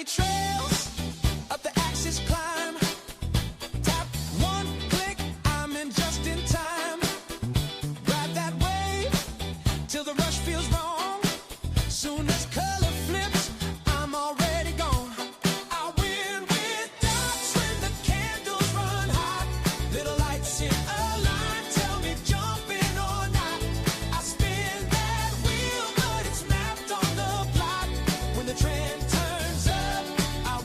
money trails up the axis climb. Tap one click, I'm in just in time. Ride that wave till the rush feels wrong. Soon as color flips, I'm already gone. I win with dots when the candles run hot. Little lights in a line tell me jumping or not. I spin that wheel, but it's mapped on the plot. When the trend turns up, I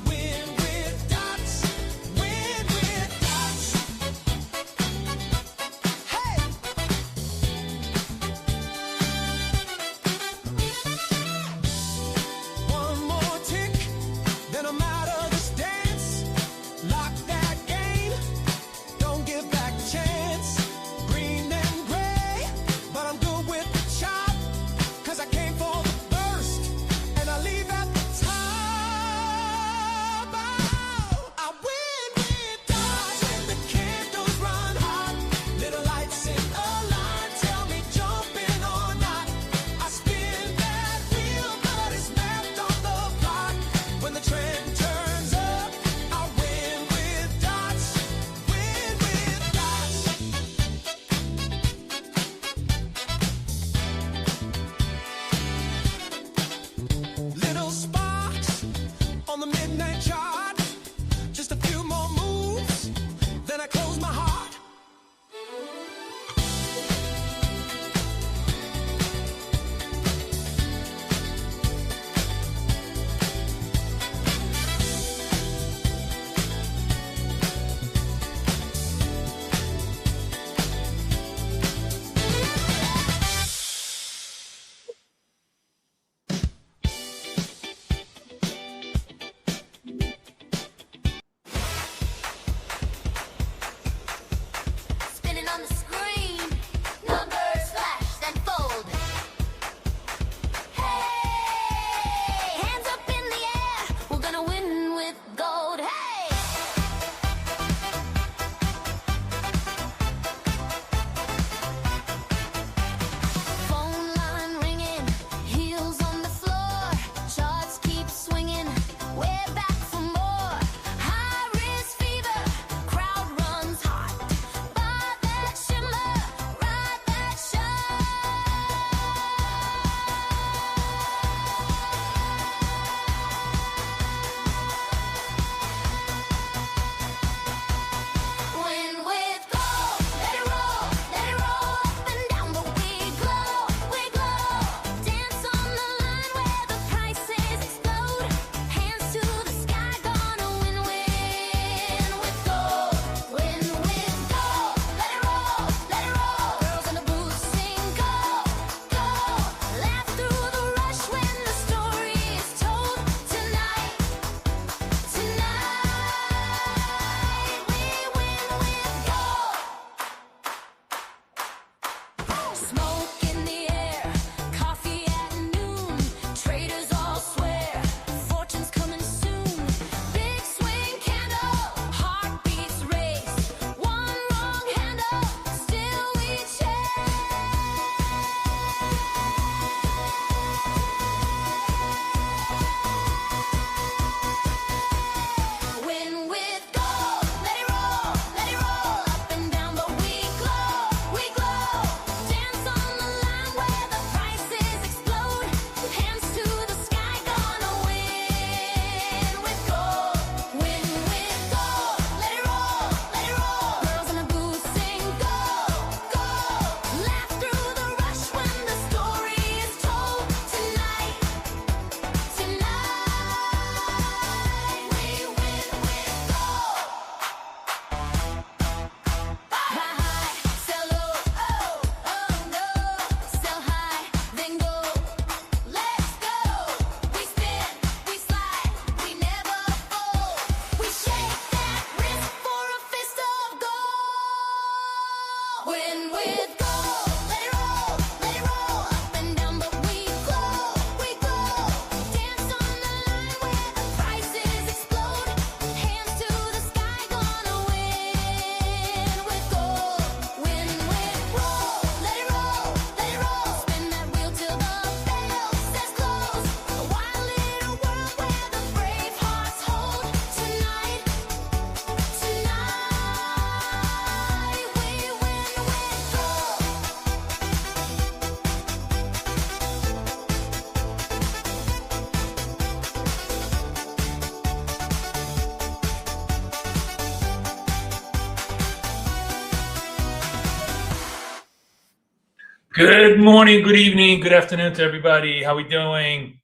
Good morning, good evening, good afternoon to everybody. How we doing?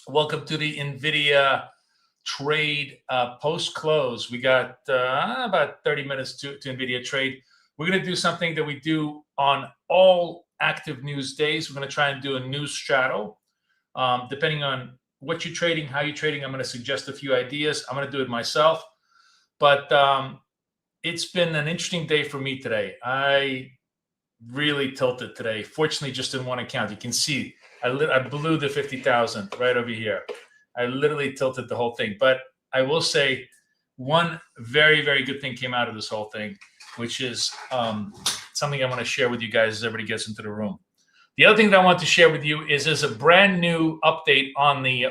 Welcome to the Nvidia trade post-close. We got about 30 minutes to Nvidia trade. We're going to do something that we do on all active news days. We're going to try and do a news straddle. Depending on what you're trading, how you're trading, I'm going to suggest a few ideas. I'm going to do it myself. But it's been an interesting day for me today. I really tilted today. Fortunately, just in one account. You can see I blew the 50,000 right over here. I literally tilted the whole thing. But I will say one very, very good thing came out of this whole thing, which is something I want to share with you guys as everybody gets into the room. The other thing that I want to share with you is there's a brand new update on the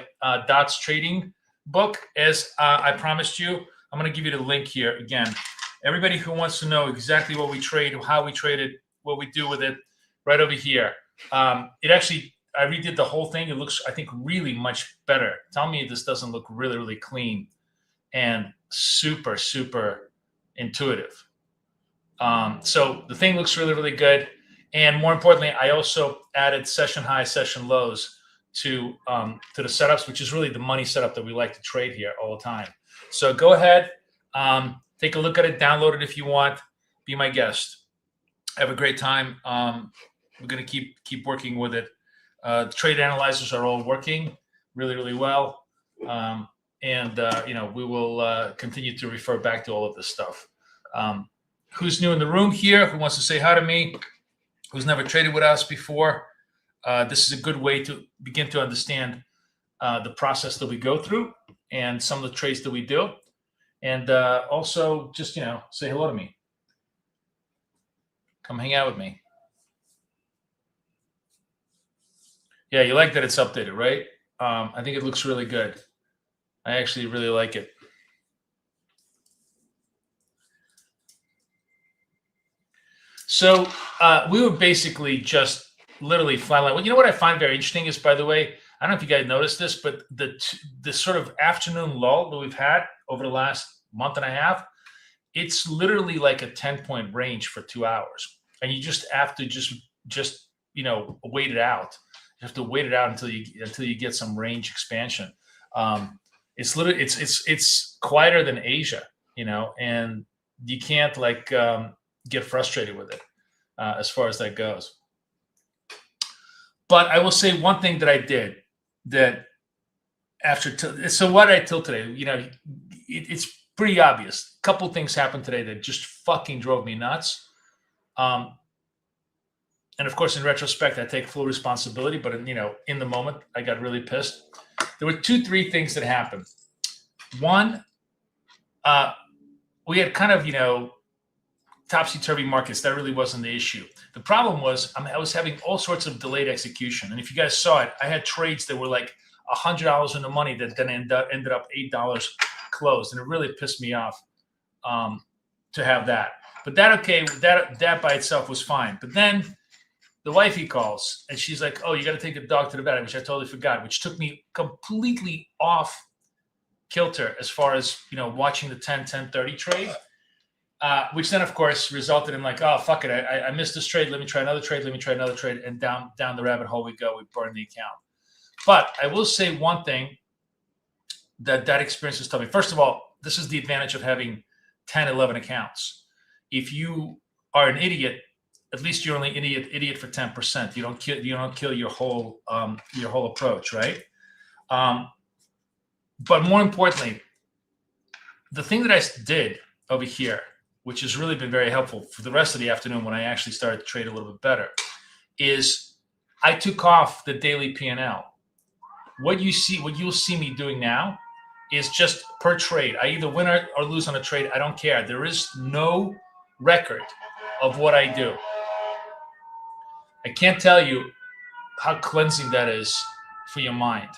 DOTS trading book. As I promised you, I'm going to give you the link here again. Everybody who wants to know exactly what we trade, how we trade it, what we do with it, right over here. It actually, I redid the whole thing. It looks, I think, really much better. Tell me if this doesn't look really, really clean and super, super intuitive. So the thing looks really, really good. And more importantly, I also added session high, session lows to the setups, which is really the money setup that we like to trade here all the time. So go ahead, take a look at it, download it if you want, be my guest. Have a great time. We're going to keep working with it. The trade analyzers are all working really, really well. We will continue to refer back to all of this stuff. Who's new in the room here? Who wants to say hi to me? Who's never traded with us before? This is a good way to begin to understand the process that we go through and some of the trades that we do. And also just, say hello to me. Come hang out with me. Yeah, you like that it's updated, right? I think it looks really good. I actually really like it. So we were basically just literally flatline. Well, you know what I find very interesting is, by the way, I don't know if you guys noticed this, but the sort of afternoon lull that we've had over the last month and a half, it's literally like a 10-point range for 2 hours. And you just have to just wait it out. You have to wait it out until you get some range expansion. It's literally it's quieter than Asia, and you can't get frustrated with it as far as that goes. But I will say one thing that I did that so what I tilted today, it's pretty obvious. A couple things happened today that just fucking drove me nuts. And of course, in retrospect, I take full responsibility. But in the moment, I got really pissed. There were 3 things that happened. One, we had kind of topsy-turvy markets. That really wasn't the issue. The problem was I was having all sorts of delayed execution. And if you guys saw it, I had trades that were like $100 in the money that then ended up $8 closed, and it really pissed me off to have that. But that by itself was fine. But then the wifey calls and she's like, "Oh, you got to take the dog to the vet," which I totally forgot, which took me completely off kilter as far as watching the 10-10-30 trade, which then of course resulted in like, oh fuck it, I missed this trade. Let me try another trade. And down the rabbit hole we go. We burn the account. But I will say one thing that experience has taught me. First of all, this is the advantage of having 10, 11 accounts. If you are an idiot, at least you're only idiot for 10%. You don't kill your whole approach, right? But more importantly, the thing that I did over here, which has really been very helpful for the rest of the afternoon when I actually started to trade a little bit better, is I took off the daily P&L. What you'll see me doing now is just per trade. I either win or lose on a trade. I don't care. There is no record of what I do. I can't tell you how cleansing that is for your mind.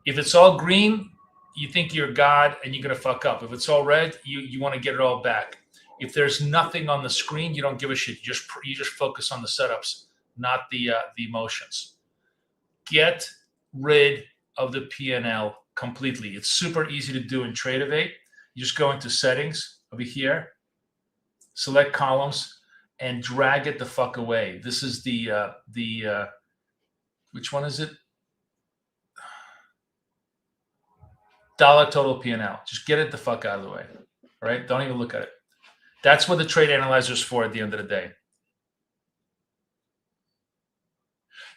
If it's all green, you think you're God and you're going to fuck up. If it's all red, you want to get it all back. If there's nothing on the screen, you don't give a shit. You just focus on the setups, not the emotions. Get rid of the P&L completely. It's super easy to do in Tradingview. You just go into settings over here, select columns, and drag it the fuck away. This is the which one is it? Dollar total P&L. Just get it the fuck out of the way, right? Don't even look at it. That's what the trade analyzer is for at the end of the day.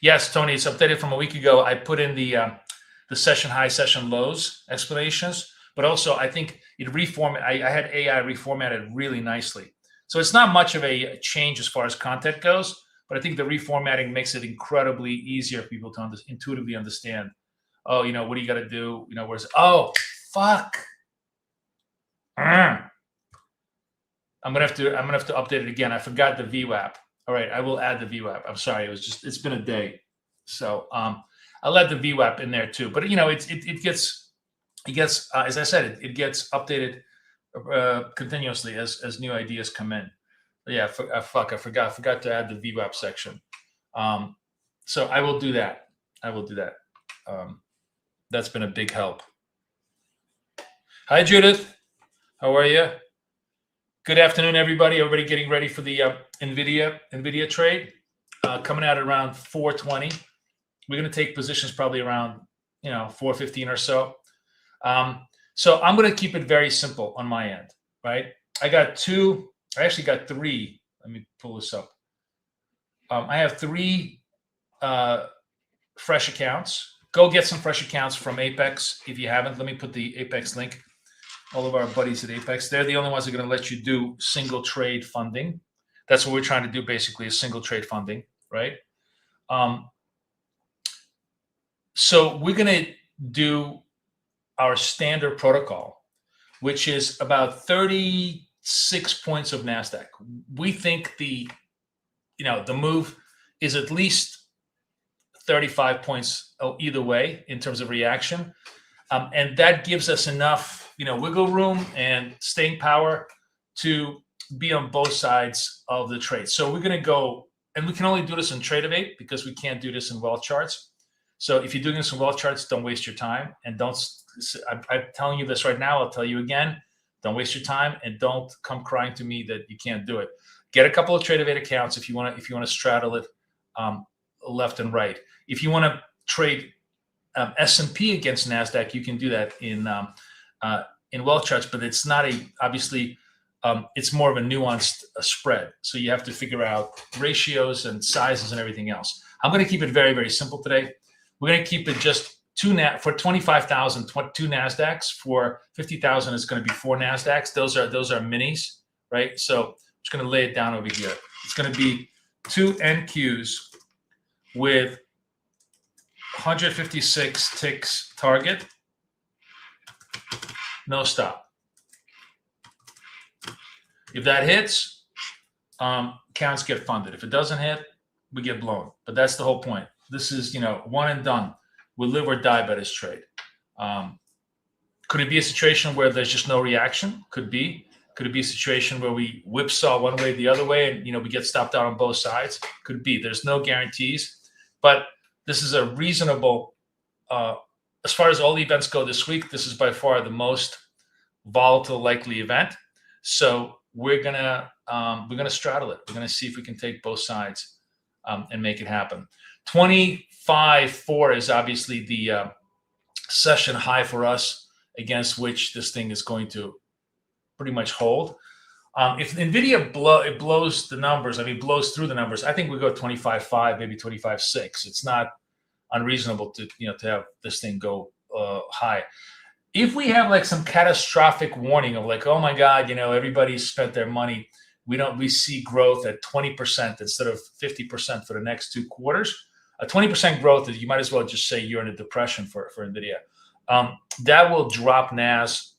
Yes, Tony, it's updated from a week ago. I put in the session high, session lows explanations, but also I think it reformatted. I had AI reformatted really nicely. So it's not much of a change as far as content goes, but I think the reformatting makes it incredibly easier for people to intuitively understand. Oh, you know, what do you got to do? You know, where's, oh, fuck. I'm gonna have to update it again. I forgot the VWAP. All right, I will add the VWAP. I'm sorry, it's been a day, so I'll add the VWAP in there too. But you know, it gets as I said, it gets updated continuously as new ideas come in. But yeah, I forgot to add the VWAP section. So I will do that. That's been a big help. Hi, Judith. How are you? Good afternoon, everybody. Everybody getting ready for the Nvidia trade coming out at around 420. We're going to take positions probably around 415 or so. So I'm going to keep it very simple on my end, right? I actually got three. Let me pull this up. I have three fresh accounts. Go get some fresh accounts from Apex if you haven't. Let me put the Apex link. All of our buddies at Apex, they're the only ones that are going to let you do single trade funding. That's what we're trying to do, basically, is single trade funding, right? So we're going to do our standard protocol, which is about 36 points of NASDAQ. We think the move is at least 35 points either way in terms of reaction. And that gives us enough wiggle room and staying power to be on both sides of the trade. So we're going to go, and we can only do this in Tradingview because we can't do this in wealth charts. So if you're doing this in wealth charts, don't waste your time. And I'm telling you this right now, I'll tell you again, don't waste your time and don't come crying to me that you can't do it. Get a couple of Tradingview accounts if you want to straddle it left and right. If you want to trade S&P against NASDAQ, you can do that in wealth charts, but it's not obviously it's more of a nuanced spread. So you have to figure out ratios and sizes and everything else. I'm going to keep it very, very simple today. We're going to keep it just for 25,000, 2 NASDAQs. For 50,000, it's going to be 4 NASDAQs. Those are minis, right? So I'm just going to lay it down over here. It's going to be 2 NQs with 156 ticks target, no stop. If that hits, accounts get funded. If it doesn't hit, we get blown. But that's the whole point. This is, one and done. We live or die by this trade. Could it be a situation where there's just no reaction? Could be. Could it be a situation where we whipsaw one way or the other way and, we get stopped out on both sides? Could be. There's no guarantees. But this is a reasonable, as far as all the events go this week, this is by far the most volatile likely event. So we're gonna straddle it. We're gonna see if we can take both sides and make it happen. 25.4 is obviously the session high for us, against which this thing is going to pretty much hold. If Nvidia blows the numbers, blows through the numbers, I think we go 25.5, maybe 25.6. It's not unreasonable to have this thing go high. If we have like some catastrophic warning of like, oh my God, everybody's spent their money, we see growth at 20% instead of 50% for the next 2 quarters. A 20% growth is, you might as well just say you're in a depression for Nvidia. That will drop NAS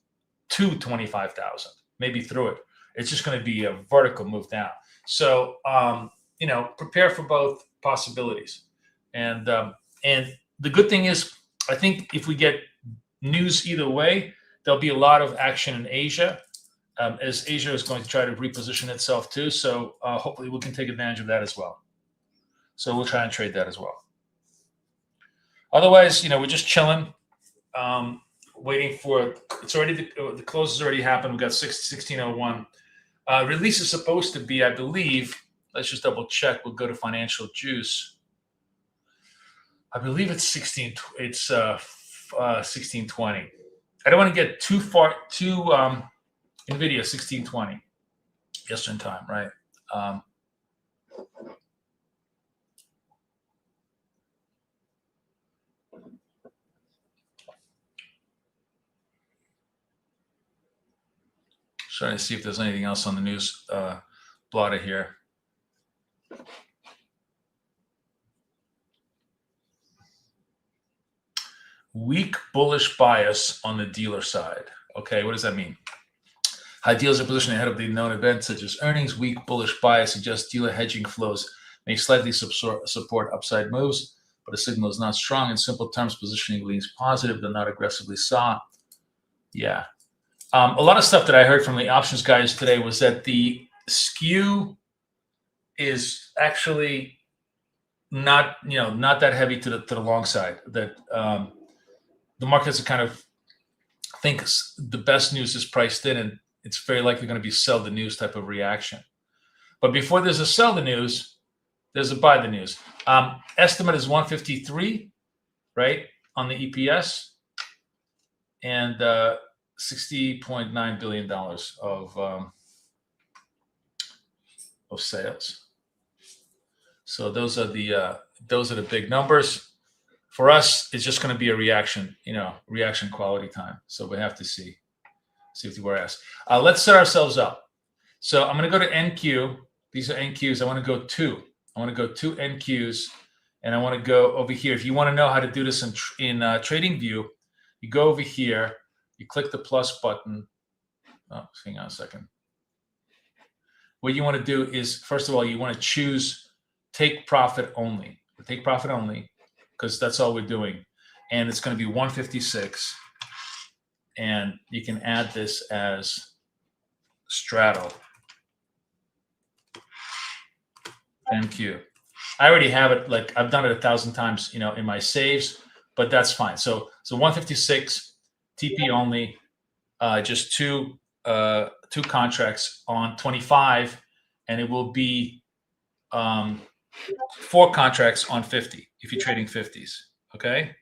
to 25,000, maybe through it. It's just going to be a vertical move down. So, prepare for both possibilities. And the good thing is, I think if we get news either way, there'll be a lot of action in Asia, as Asia is going to try to reposition itself too. So hopefully we can take advantage of that as well. So we'll try and trade that as well. Otherwise, we're just chilling, waiting for, the close has already happened. We got 1601. Release is supposed to be, I believe, let's just double check. We'll go to financial juice. I believe it's 16. It's 1620. I don't want to get too far. Nvidia 1620 Eastern time, right? Trying to see if there's anything else on the news blotter here. Weak bullish bias on the dealer side. Okay, what does that mean? High dealers are positioned ahead of the known events such as earnings. Weak bullish bias suggests dealer hedging flows may slightly support upside moves, but the signal is not strong. In simple terms, positioning leans positive, though not aggressively sought. Yeah. A lot of stuff that I heard from the options guys today was that the skew is actually not that heavy to the long side. That the markets kind of thinks the best news is priced in, and it's very likely going to be sell the news type of reaction. But before there's a sell the news, there's a buy the news. Estimate is 153, right, on the EPS, and $60.9 billion of sales. So those are the big numbers. For us, it's just going to be a reaction, reaction quality time. So we have to see if we're asked. Let's set ourselves up. So I'm going to go to NQ. These are NQs. I want to go two NQs, and I want to go over here. If you want to know how to do this in TradingView, you go over here. You click the plus button. Oh, hang on a second. What you want to do is, first of all, you want to choose take profit only. Take profit only, because that's all we're doing. And it's going to be 156. And you can add this as straddle. NQ. I already have it. Like I've done it 1,000 times, in my saves, but that's fine. So 156. TP only, just two contracts on 25, and it will be 4 contracts on 50 if you're trading 50s. Okay.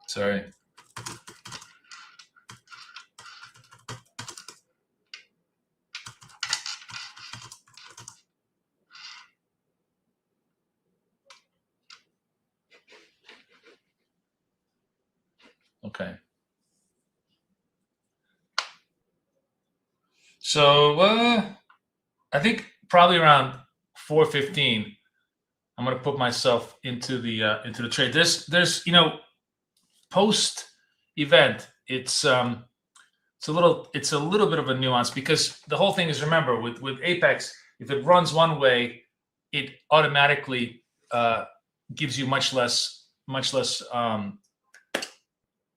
Sorry. Okay. So I think probably around 4:15, I'm going to put myself into the trade. There's post event, it's a little bit of a nuance, because the whole thing is, remember, with Apex, if it runs one way, it automatically gives you much less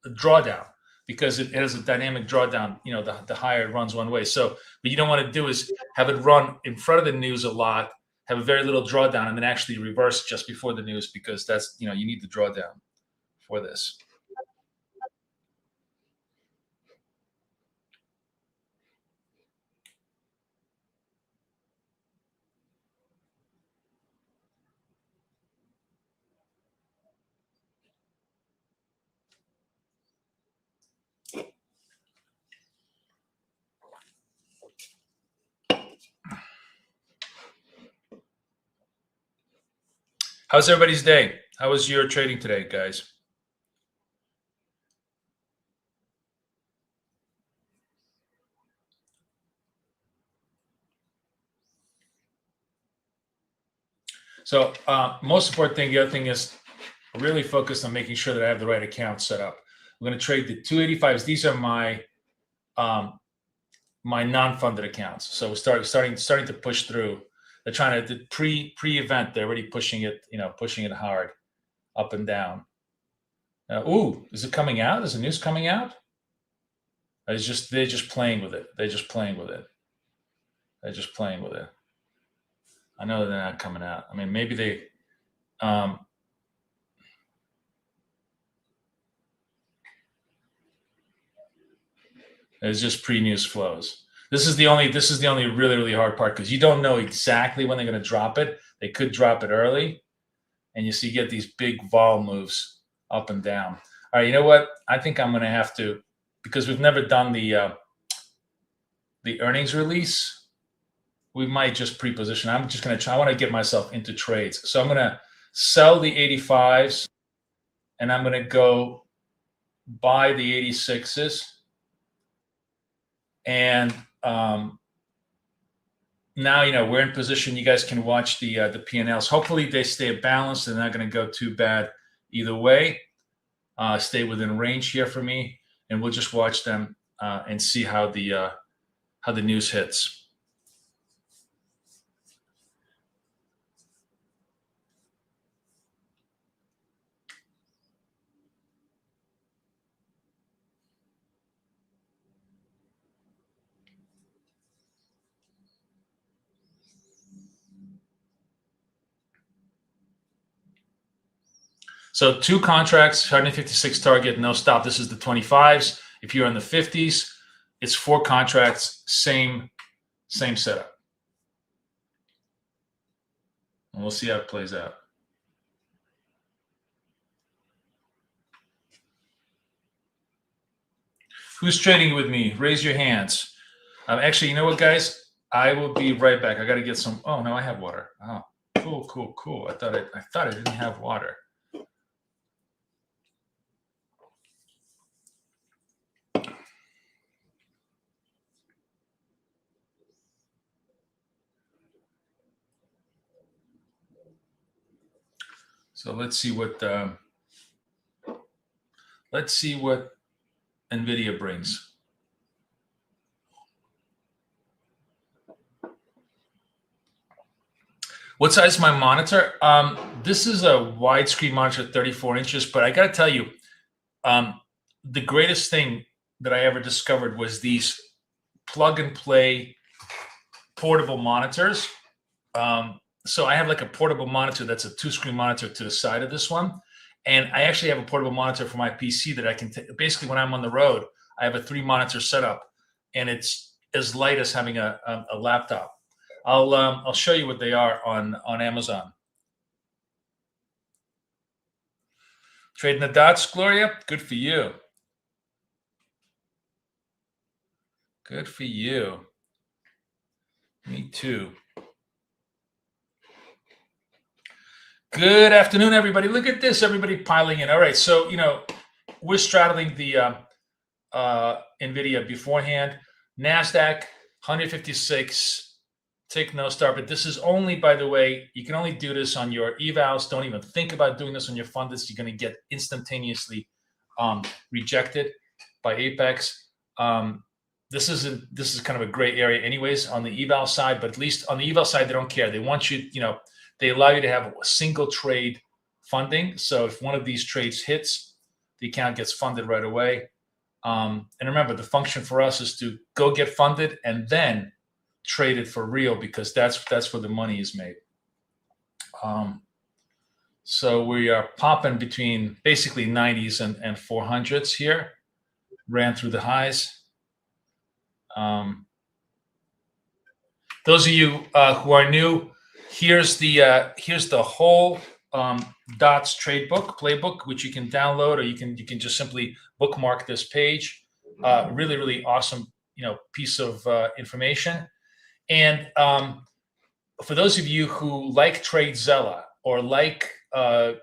drawdown, because it has a dynamic drawdown. The higher it runs one way. So what you don't want to do is have it run in front of the news a lot, have a very little drawdown, and then actually reverse just before the news, because that's you need the drawdown for this. How's everybody's day? How was your trading today, guys? So most important thing, the other thing is really focused on making sure that I have the right account set up. We're going to trade the 285s. These are my my non-funded accounts. So we're starting to push through. They're trying to pre-event. They're already pushing it, pushing it hard, up and down. Ooh, is it coming out? Is the news coming out? They're just playing with it. They're just playing with it. They're just playing with it. I know they're not coming out. I mean, maybe they. It's just pre-news flows. This is the only really, really hard part, because you don't know exactly when they're going to drop it. They could drop it early, and you get these big vol moves up and down. All right, you know what? I think I'm going to have to, because we've never done the earnings release. We might just pre-position. I'm just going to try. I want to get myself into trades, so I'm going to sell the 85s, and I'm going to go buy the 86s. And now, we're in position. You guys can watch the P&Ls. Hopefully they stay balanced. They're not going to go too bad either way. Stay within range here for me, and we'll just watch them and see how the news hits. So 2 contracts, 156 target, no stop. This is the 25s. If you're in the 50s, it's 4 contracts, same setup. And we'll see how it plays out. Who's trading with me? Raise your hands. Actually, you know what, guys? I will be right back. I got to get some. Oh no, I have water. Oh, cool. I thought I didn't have water. So let's see what Nvidia brings. What size is my monitor? This is a widescreen monitor, 34 inches. But I got to tell you, the greatest thing that I ever discovered was these plug-and-play portable monitors. So I have like a portable monitor that's a 2-screen monitor to the side of this one. And I actually have a portable monitor for my PC that I can basically, when I'm on the road, I have a 3-monitor setup, and it's as light as having a laptop. I'll show you what they are on Amazon. Trading the dots, Gloria? Good for you. Good for you. Me too. Good afternoon, everybody. Look at this, everybody piling in. All right, so, we're straddling the NVIDIA beforehand. NASDAQ, 156, tick no start. But this is only, by the way, you can only do this on your evals. Don't even think about doing this on your fundeds. You're going to get instantaneously rejected by Apex. This is kind of a gray area anyways on the eval side, but at least on the eval side, they don't care. They want you, they allow you to have a single trade funding. So if one of these trades hits, the account gets funded right away. And remember, the function for us is to go get funded and then trade it for real, because that's where the money is made. So we are popping between basically 90s and 400s here. Ran through the highs. Those of you who are new, here's the whole dots trade book playbook, which you can download, or you can just simply bookmark this page. Really, really awesome, piece of information. And for those of you who like TradeZella or like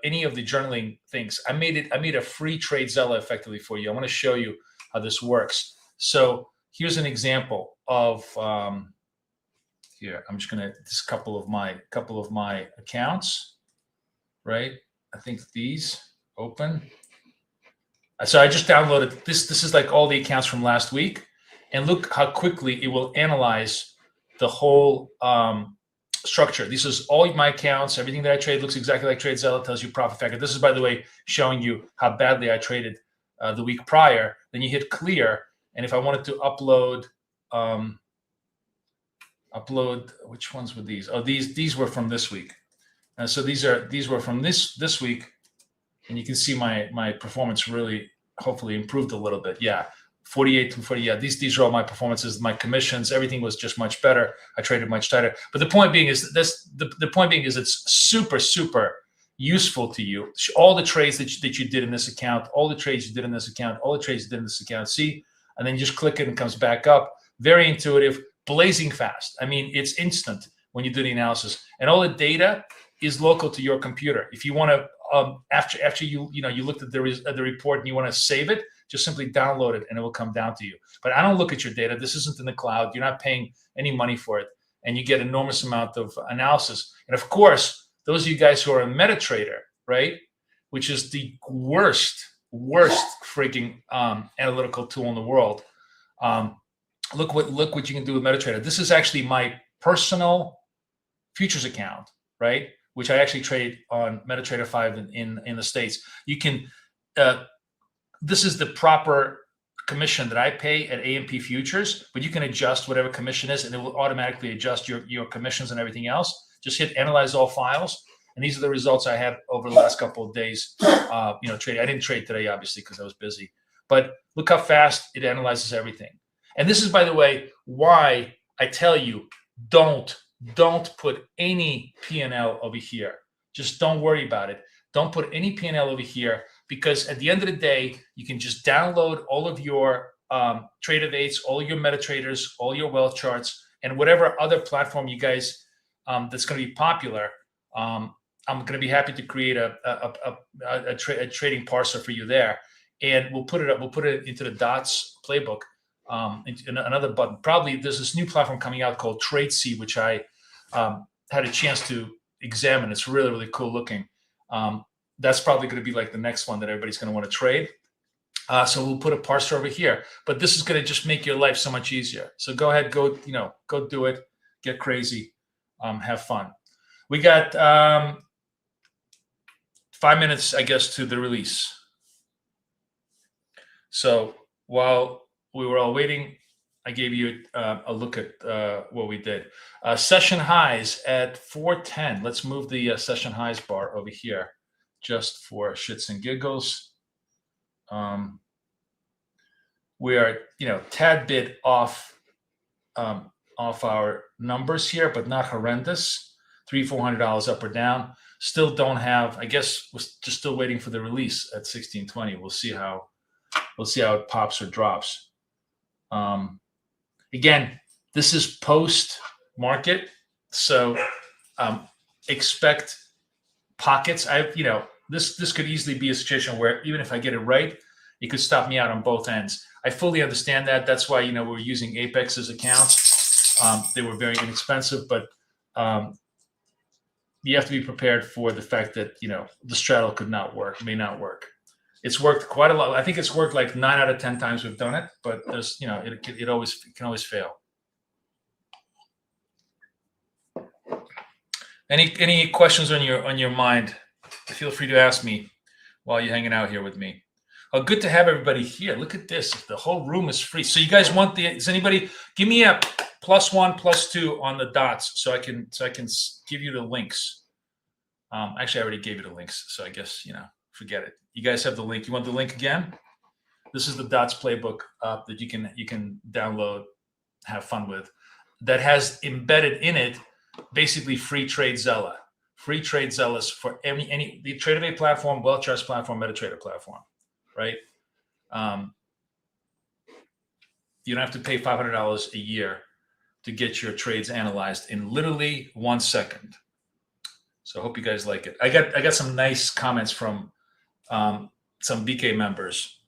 any of the journaling things, I made a free TradeZella effectively for you. I want to show you how this works. So here's an example of here. I'm just gonna just a couple of my accounts, right? I think these open. So I just downloaded this. This is like all the accounts from last week, and look how quickly it will analyze the whole structure. This is all my accounts. Everything that I trade looks exactly like TradeZella. Tells you profit factor. This is, by the way, showing you how badly I traded the week prior. Then you hit clear, and if I wanted to upload, which ones were these? Oh, these were from this week. So these were from this week. And you can see my performance really hopefully improved a little bit. Yeah, 48 to 40. Yeah, these are all my performances, my commissions. Everything was just much better. I traded much tighter. But the point being is the point being is it's super useful to you. All the trades that you did in this account, all the trades you did in this account, all the trades you did in this account. See, and then you just click it and it comes back up. Very intuitive, blazing fast. I mean, it's instant when you do the analysis, and all the data is local to your computer. If you want to. After you looked at the report and you want to save it, just simply download it and it will come down to you. But I don't look at your data. This isn't in the cloud. You're not paying any money for it, and you get enormous amount of analysis. And of course, those of you guys who are a MetaTrader, right, which is the worst freaking analytical tool in the world. Look what you can do with MetaTrader. This is actually my personal futures account, right? Which I actually trade on MetaTrader 5 in the States. You can, this is the proper commission that I pay at AMP Futures, but you can adjust whatever commission is, and it will automatically adjust your commissions and everything else. Just hit analyze all files, and these are the results I had over the last couple of days. Trading. I didn't trade today, obviously, because I was busy. But look how fast it analyzes everything. And this is, by the way, why I tell you, don't put any P&L over here. Just don't worry about it. Don't put any P&L over here, because at the end of the day, you can just download all of your Trader 8s, all your MetaTraders, all your wealth charts, and whatever other platform you guys that's going to be popular. I'm going to be happy to create a trading parser for you there, and we'll put it up. We'll put it into the DOTS playbook. In another button. Probably there's this new platform coming out called TradeC, which I had a chance to examine. It's really cool looking. That's probably going to be like the next one that everybody's going to want to trade. So we'll put a parser over here. But this is going to just make your life so much easier. So go ahead, go do it, get crazy, have fun. We got 5 minutes, I guess, to the release. So while we were all waiting, I gave you a look at what we did. Session highs at 410. Let's move the session highs bar over here just for shits and giggles. We are, tad bit off our numbers here, but not horrendous. $300-400 up or down. Still don't have. I guess we're just still waiting for the release at 1620. We'll see how it pops or drops. Again, this is post market, so expect pockets. This could easily be a situation where even if I get it right, it could stop me out on both ends. I fully understand that. That's why we're using Apex's accounts. They were very inexpensive, but you have to be prepared for the fact that the straddle may not work. It's worked quite a lot. I think it's worked like 9 out of 10 times we've done it, but there's, it can always fail. Any questions on your mind? Feel free to ask me while you're hanging out here with me. Oh, good to have everybody here. Look at this. The whole room is free. So you guys want does anybody give me a +1, +2 on the dots so I can give you the links. Actually, I already gave you the links, so I guess, forget it. You guys have the link. You want the link again? This is the DOTS playbook that you can download, have fun with. That has embedded in it basically free TradeZella. Free TradeZellas for the Trader platform, Wealth Charts platform, MetaTrader platform, right? You don't have to pay $500 a year to get your trades analyzed in literally 1 second. So I hope you guys like it. I got some nice comments from some BK members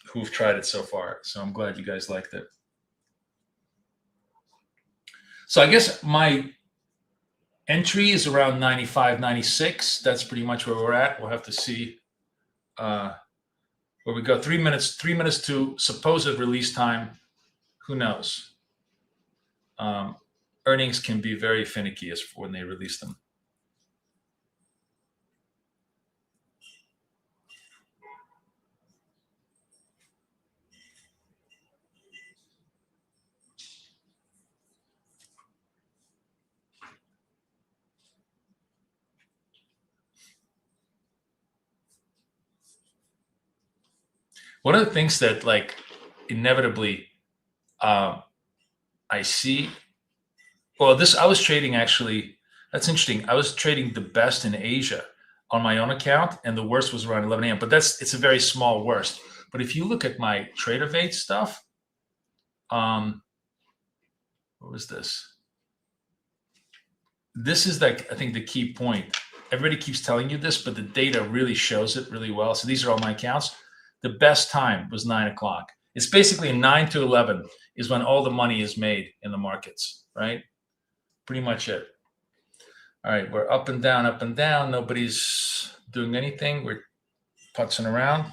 who've tried it so far. So I'm glad you guys liked it. So I guess my entry is around 95, 96. That's pretty much where we're at. We'll have to see where where we go 3 minutes, 3 minutes to supposed release time. Who knows? Earnings can be very finicky as when they release them. One of the things that like inevitably I see, well, this, I was trading actually, that's interesting. I was trading the best in Asia on my own account, and the worst was around 11 a.m. But it's a very small worst. But if you look at my TraderVate stuff, what was this? This is like, I think the key point. Everybody keeps telling you this, but the data really shows it really well. So these are all my accounts. The best time was 9 o'clock. It's basically 9 to 11 is when all the money is made in the markets, right? Pretty much it. All right, we're up and down, up and down. Nobody's doing anything. We're putzing around.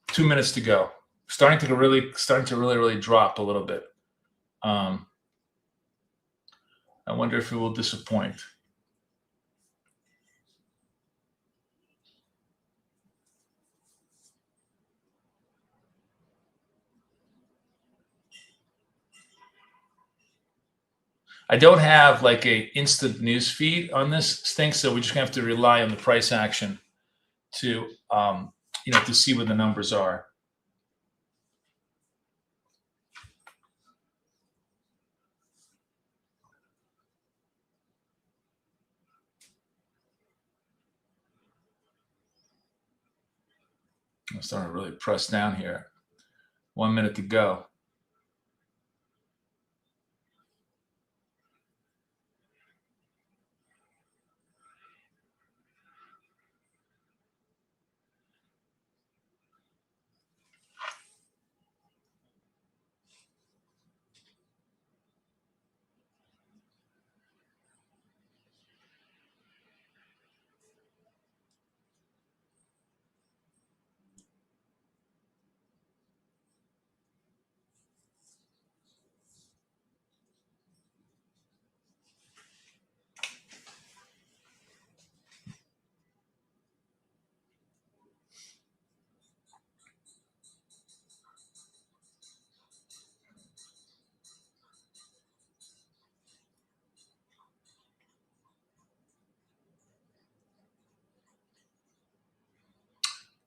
2 minutes to go. Starting to really drop a little bit. I wonder if it will disappoint. I don't have like a instant news feed on this thing, so we're just gonna have to rely on the price action to to see what the numbers are. I'm starting to really press down here. 1 minute to go.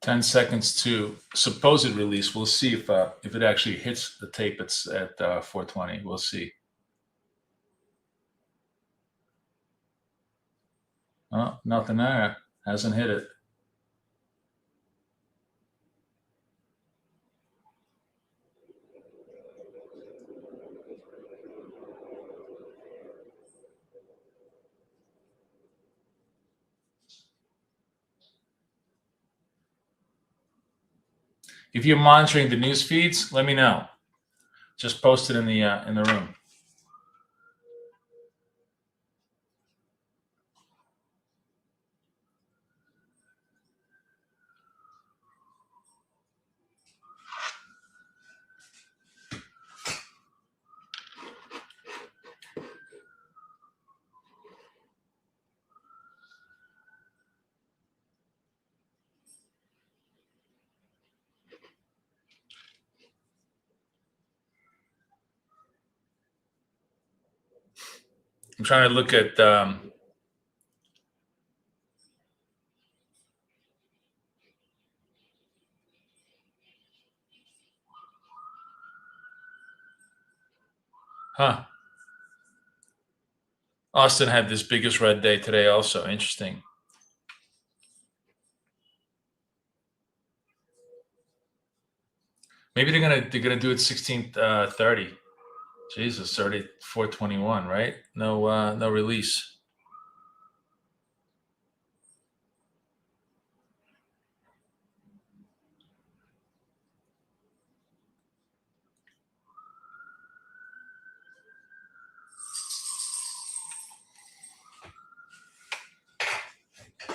Ten seconds to supposed release. We'll see if it actually hits the tape. It's at 420. We'll see. Oh, nothing there. Hasn't hit it. If you're monitoring the news feeds, let me know. Just post it in the room. I'm trying to look at Austin had this biggest red day today also. Interesting. Maybe they're gonna do it 16:30. Jesus, 4:21, right? No release.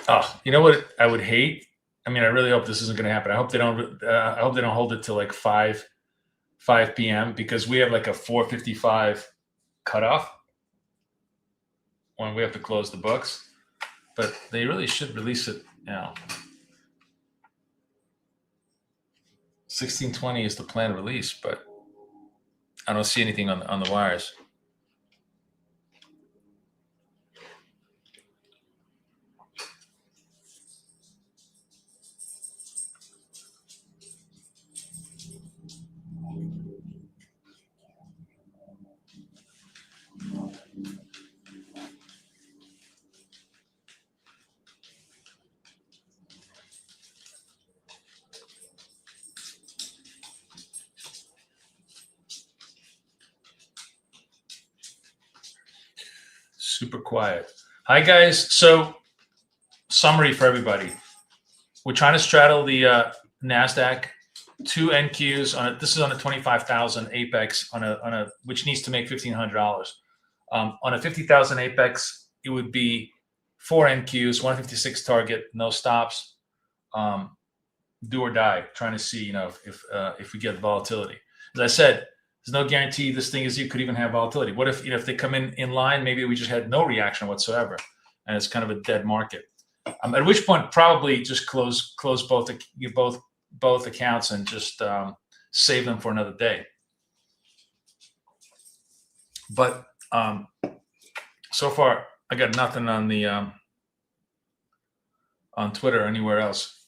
Oh, you know what I would hate? I mean, I really hope this isn't going to happen. I hope they don't. I hope they don't hold it till like 5 p.m. because we have like a 4:55 cutoff when we have to close the books. But they really should release it now. 1620 is the planned release, but I don't see anything on the wires. Super quiet. Hi, guys. So, summary for everybody. We're trying to straddle the NASDAQ, 2 NQs on it. This is on a 25,000 Apex on a which needs to make $1,500. On a 50,000 Apex, it would be 4 NQs, 156 target, no stops, do or die. Trying to see, if we get volatility. As I said, there's no guarantee this thing is you could even have volatility. What if if they come in line, maybe we just had no reaction whatsoever, and it's kind of a dead market. At which point, probably just close both accounts and just save them for another day. But so far, I got nothing on the on Twitter or anywhere else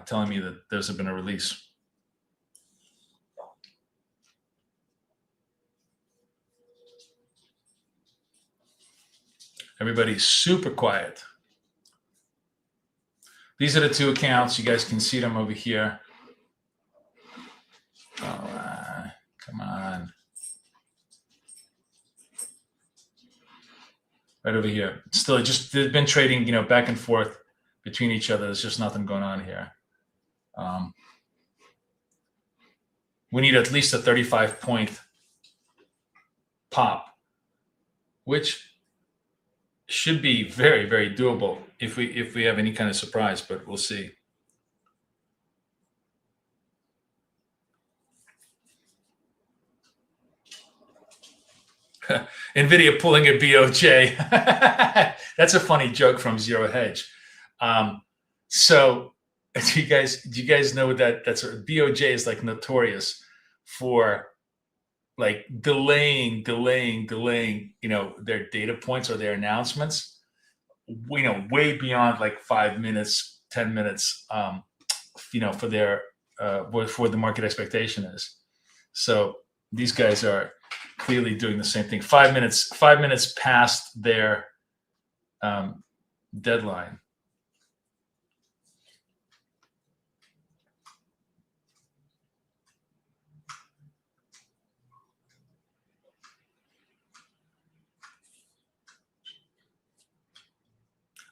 telling me that there's been a release. Everybody's super quiet. These are the 2 accounts. You guys can see them over here. All right, come on. Right over here. Still, just they've been trading, back and forth between each other. There's just nothing going on here. We need at least a 35-point pop, which should be very, very doable if we have any kind of surprise, but we'll see. Nvidia pulling a BOJ. That's a funny joke from Zero Hedge. So do you guys know what that's BOJ is like notorious for like delaying, their data points or their announcements, way beyond like 5 minutes, 10 minutes, for their, for the market expectation is. So these guys are clearly doing the same thing. 5 minutes past their deadline.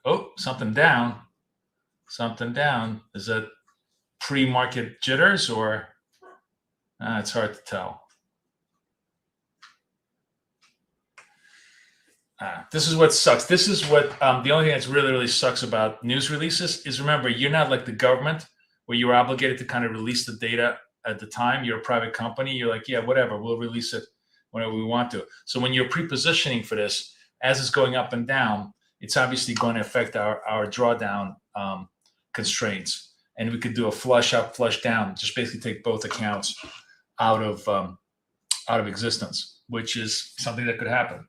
Oh, something down. Something down. Is that pre-market jitters or it's hard to tell. This is what sucks. This is what the only thing that's really, really sucks about news releases is, remember, you're not like the government where you're obligated to kind of release the data at the time. You're a private company. You're like, yeah, whatever, we'll release it whenever we want to. So when you're pre-positioning for this, as it's going up and down, it's obviously going to affect our drawdown constraints. And we could do a flush up, flush down, just basically take both accounts out of existence, which is something that could happen.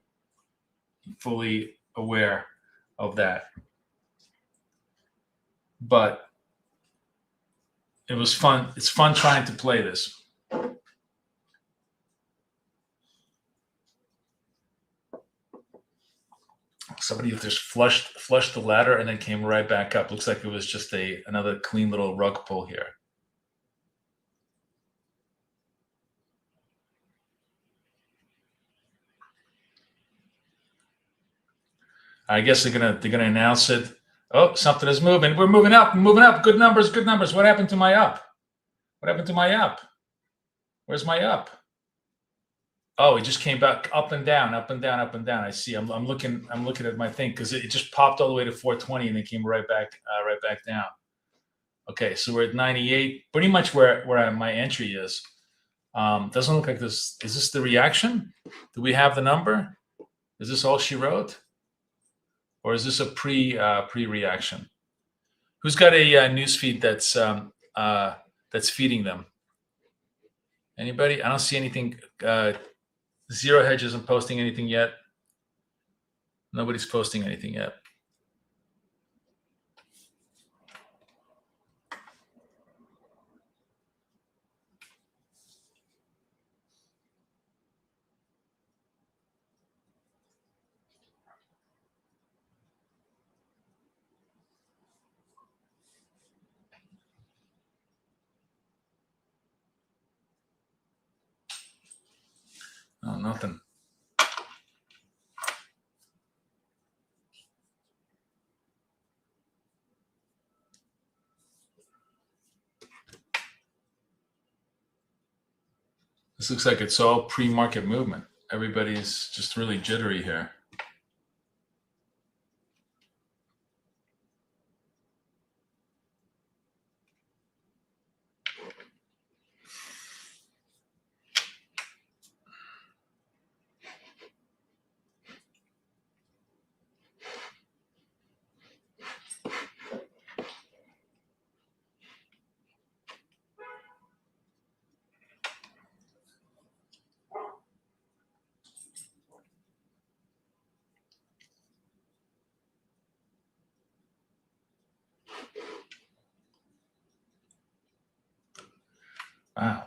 Fully aware of that. But it was fun. It's fun trying to play this. Somebody just flushed the ladder and then came right back up. Looks like it was just another clean little rug pull here. I guess they're gonna announce it. Oh, something is moving. We're moving up. Good numbers. What happened to my up? Where's my up? Oh, it just came back up and down. I see. I'm looking at my thing because it just popped all the way to 420 and then came right back down. Okay, so we're at 98, pretty much where my entry is. Doesn't look like this. Is this the reaction? Do we have the number? Is this all she wrote? Or is this a pre-reaction? Who's got a news feed that's feeding them? Anybody? I don't see anything. Zero Hedge isn't posting anything yet. Nobody's posting anything yet. Oh, nothing. This looks like it's all pre-market movement. Everybody's just really jittery here. Wow.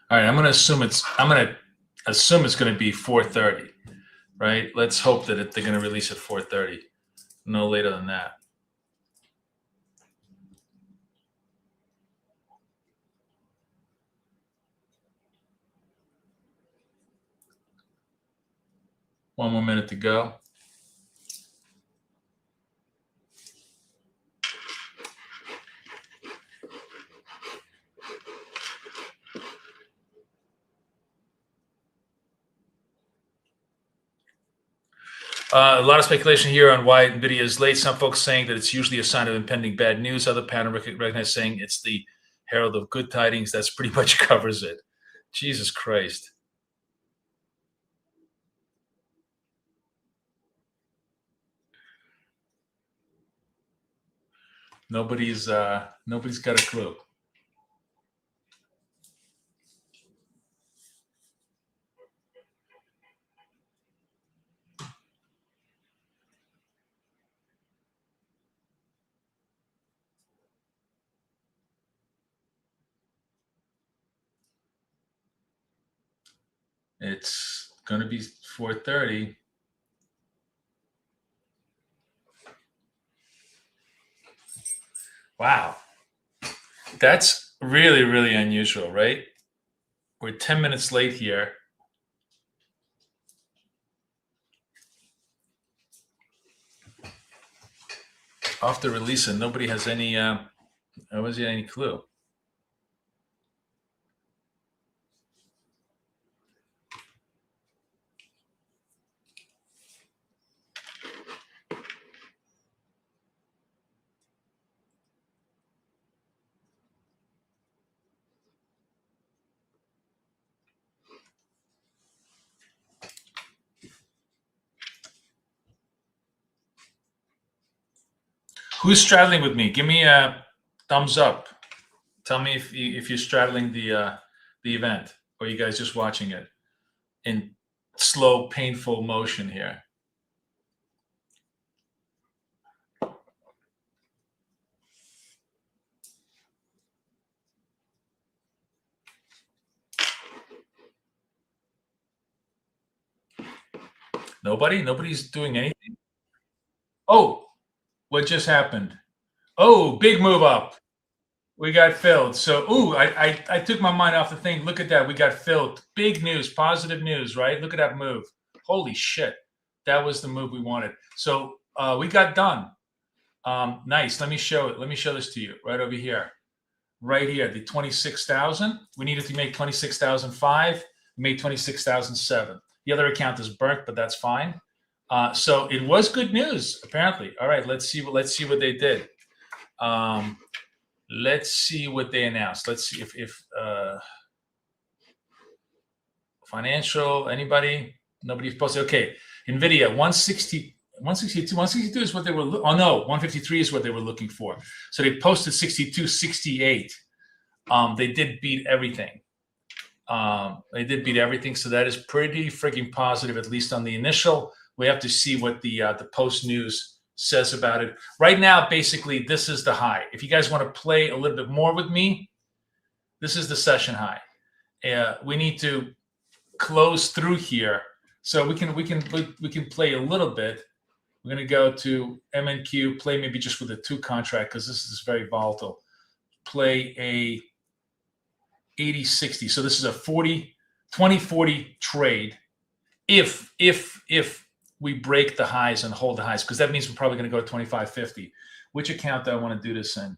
All right, I'm going to assume it's going to be 4:30, right? Let's hope that they're going to release at 4:30, no later than that. One more minute to go. A lot of speculation here on why Nvidia is late. Some folks saying that it's usually a sign of impending bad news. Other panel recognize saying it's the herald of good tidings. That's pretty much covers it. Jesus Christ. Nobody's got a clue. It's going to be 4:30. Wow. That's really, really unusual, right? We're 10 minutes late here. Off the release, and nobody has any any clue. Who's straddling with me? Give me a thumbs up. Tell me if you're straddling the event, or you guys just watching it in slow, painful motion here. Nobody's doing anything. Oh, what just happened? Oh, big move up. We got filled. So, I took my mind off the thing. Look at that. We got filled. Big news, positive news, right? Look at that move. Holy shit. That was the move we wanted. So we got done. Nice. Let me show it. Let me show this to you right over here. Right here, the 26,000. We needed to make 26,005. We made 26,007. The other account is burnt, but that's fine. So it was good news, apparently. All right, let's see what they did. Let's see what they announced. Let's see if financial, anybody, nobody's posted. Okay, Nvidia 160, 162, 162 is what they were. Oh no, 153 is what they were looking for. So they posted 62.68. They did beat everything. They did beat everything, so that is pretty freaking positive, at least on the initial. We have to see what the post news says about it. Right now, basically, this is the high. If you guys want to play a little bit more with me, this is the session high. We need to close through here, so we can play a little bit. We're going to go to MNQ, play maybe just with a 2 contract because this is very volatile. Play a 80-60. So this is a 20-40 trade. If we break the highs and hold the highs, because that means we're probably going to go to 25.50. Which account do I want to do this in?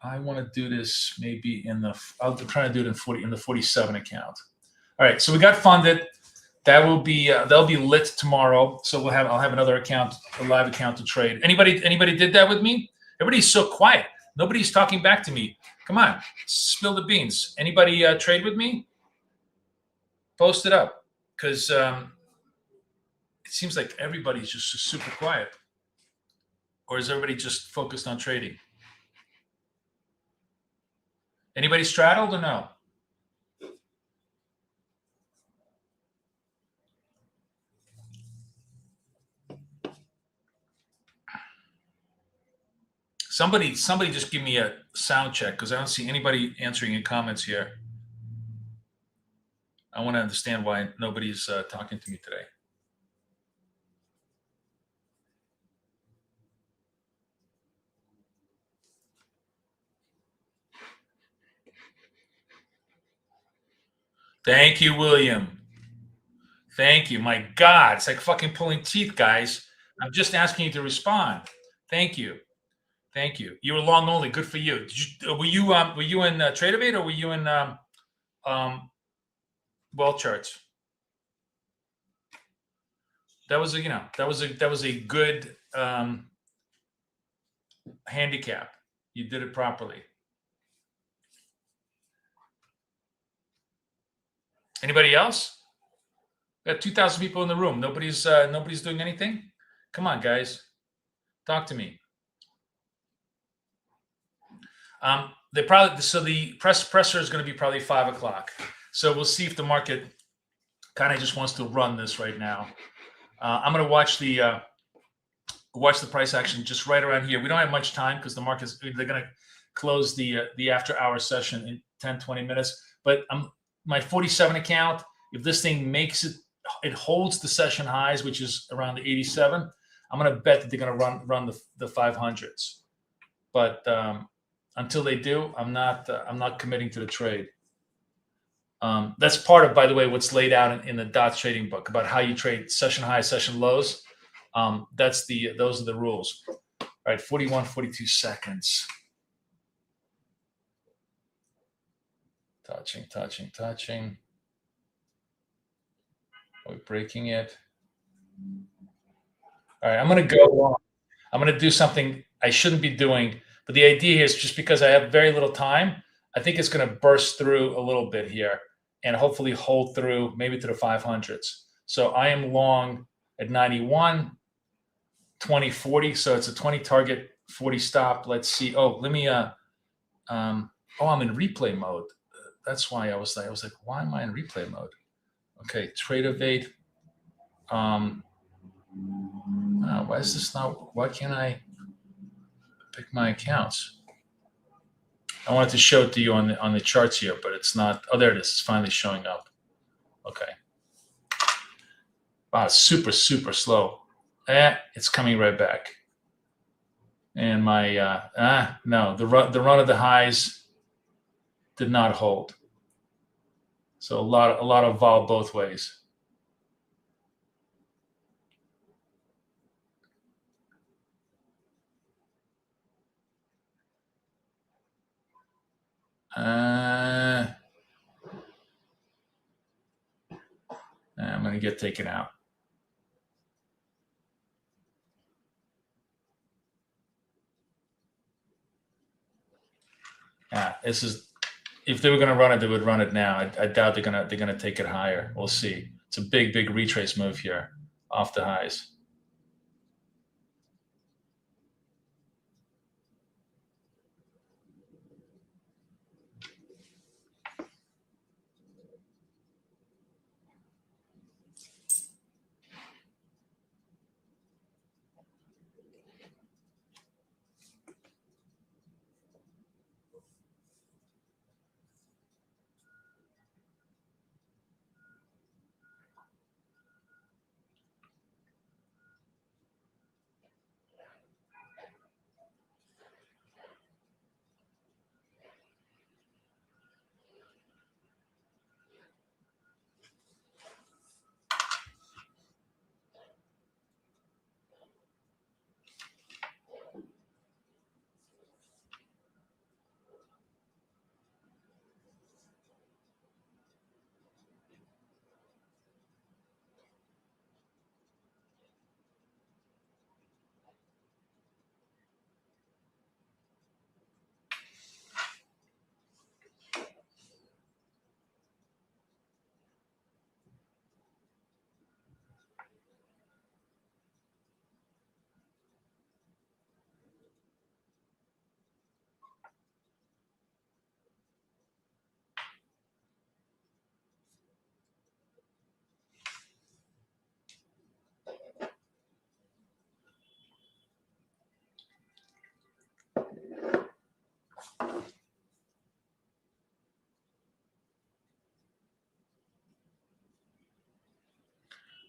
I want to do this maybe in the. I'll try to do it in the 47 account. All right, so we got funded. That will be that'll be lit tomorrow. So I'll have another account, a live account to trade. Anybody did that with me? Everybody's so quiet. Nobody's talking back to me. Come on, spill the beans. Anybody trade with me? Post it up, because it seems like everybody's just super quiet. Or is everybody just focused on trading? Anybody straddled or no? Somebody just give me a sound check, because I don't see anybody answering in comments here. I want to understand why nobody's talking to me today. Thank you, William. Thank you. My God, it's like fucking pulling teeth, guys. I'm just asking you to respond. Thank you. Thank you. You were long only. Good for you. Were you in Tradingview or were you in Well Charts? That was a good handicap. You did it properly. Anybody else? We got 2,000 people in the room. Nobody's doing anything. Come on, guys, talk to me. The presser is going to be probably 5 o'clock. So we'll see if the market kind of just wants to run this right now. I'm going to watch the price action just right around here. We don't have much time because they're going to close the after hour session in 10-20 minutes. But my 47 account, if this thing makes it holds the session highs, which is around the 87, I'm going to bet that they're going to run the 500s. But until they do, I'm not committing to the trade. That's part of, by the way, what's laid out in the Dots trading book about how you trade session highs, session lows. Those are the rules. All right, 42 seconds. Touching. Are we breaking it? All right, I'm going to go on. I'm going to do something I shouldn't be doing, but the idea here is just because I have very little time, I think it's going to burst through a little bit here and hopefully hold through maybe to the 500s. So I am long at 91, 20, 40. So it's a 20 target, 40 stop. Let's see. Oh, let me, I'm in replay mode. That's why I was like, why am I in replay mode? Okay, trade evade. Why is this not? Why can't I pick my accounts? I wanted to show it to you on the charts here, but it's not. Oh, there it is. It's finally showing up. Okay. Wow, super slow. It's coming right back. And my no, the run of the highs did not hold. So a lot of vol both ways. I'm going to get taken out. This is, if they were going to run it, they would run it now. I doubt they're gonna take it higher. We'll see. It's a big retrace move here off the highs.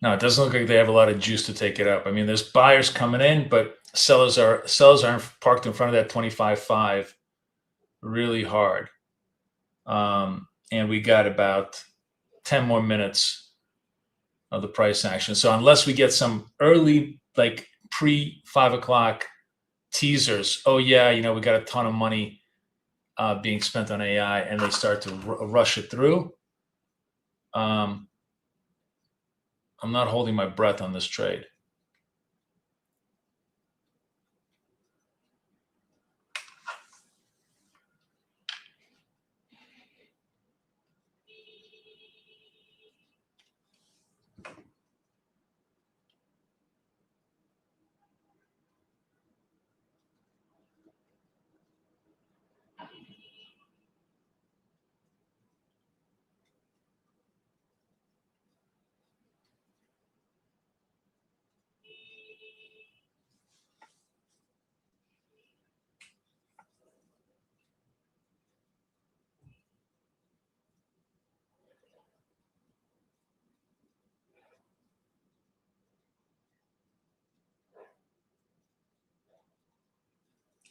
No, it doesn't look like they have a lot of juice to take it up. I mean, there's buyers coming in, but sellers aren't parked in front of that 25.5 really hard. And we got about 10 more minutes of the price action. So unless we get some early, like pre 5 o'clock teasers, oh yeah, we got a ton of money being spent on AI, and they start to rush it through. I'm not holding my breath on this trade.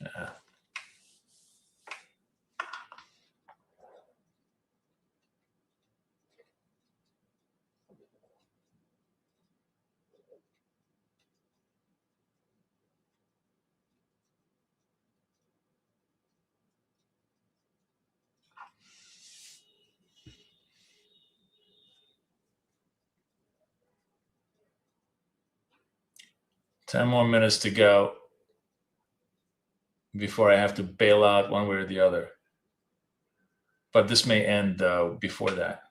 Yeah. Ten more minutes to go before I have to bail out one way or the other. But this may end before that.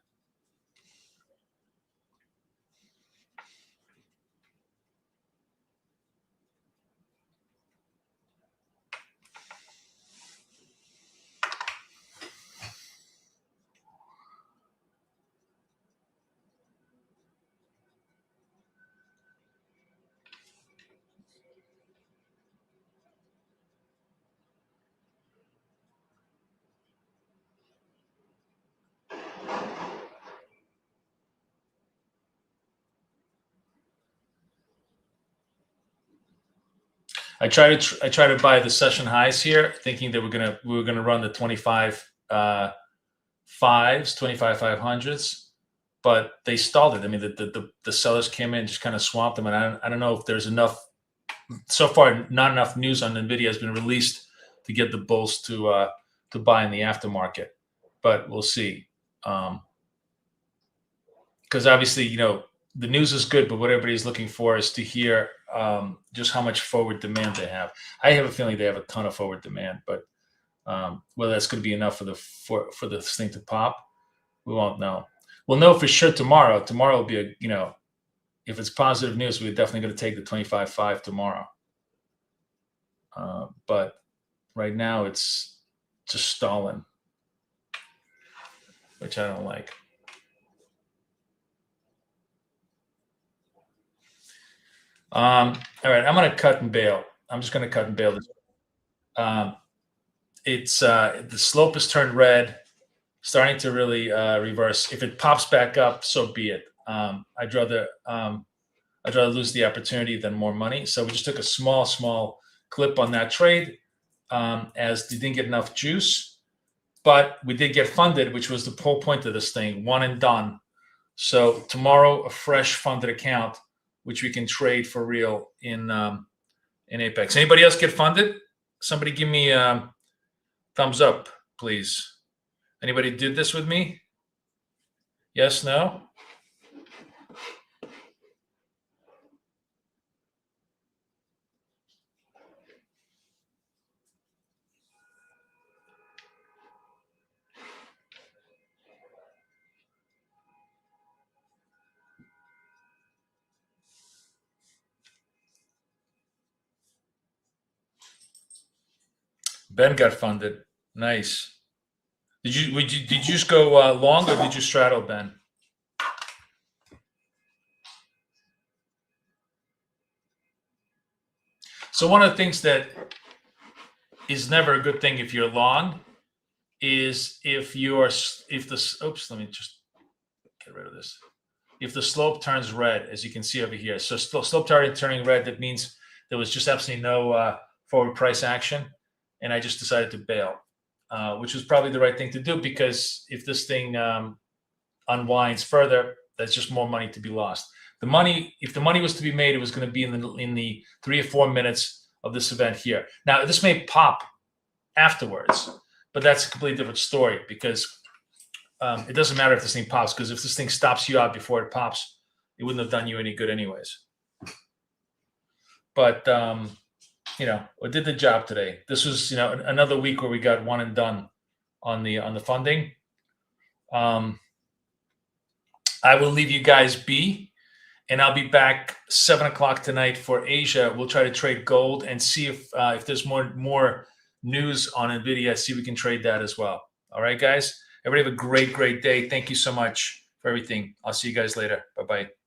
I try to buy the session highs here, thinking that we were gonna run the 25 fives, 25 500s, but they stalled it. I mean, the sellers came in, just kind of swamped them, and I don't know if there's enough. So far, not enough news on Nvidia has been released to get the bulls to buy in the aftermarket, but we'll see. Because obviously, the news is good, but what everybody's looking for is to hear just how much forward demand they have. I have a feeling they have a ton of forward demand, but Whether that's going to be enough for this thing to pop, we won't know. We'll know for sure tomorrow. Tomorrow will be a, if it's positive news, we're definitely going to take the 25.5 tomorrow. But right now it's just stalling, which I don't like. All right, I'm going to cut and bail. I'm just going to cut and bail this. It's the slope has turned red, starting to really reverse. If it pops back up, so be it. I'd rather lose the opportunity than more money. So we just took a small clip on that trade, as we didn't get enough juice, but we did get funded, which was the whole point of this thing, one and done. So tomorrow, a fresh funded account, which we can trade for real in Apex. Anybody else get funded? Somebody give me a thumbs up, please. Anybody did this with me? Yes, no? Ben got funded. Nice. Did you just go long, or did you straddle, Ben? So one of the things that is never a good thing if you're long is if the oops, let me just get rid of this. If the slope turns red, as you can see over here, so slope turning red, that means there was just absolutely no forward price action, and I just decided to bail, which was probably the right thing to do, because if this thing unwinds further, that's just more money to be lost. If the money was to be made, it was going to be in the 3 or 4 minutes of this event here. Now, this may pop afterwards, but that's a completely different story, because it doesn't matter if this thing pops, because if this thing stops you out before it pops, it wouldn't have done you any good anyways. But it did the job today. This was another week where we got one and done on the funding. I will leave you guys be, and I'll be back 7 o'clock tonight for Asia. We'll try to trade gold and see if there's more news on Nvidia. See if we can trade that as well. All right, guys. Everybody have a great day. Thank you so much for everything. I'll see you guys later. Bye-bye.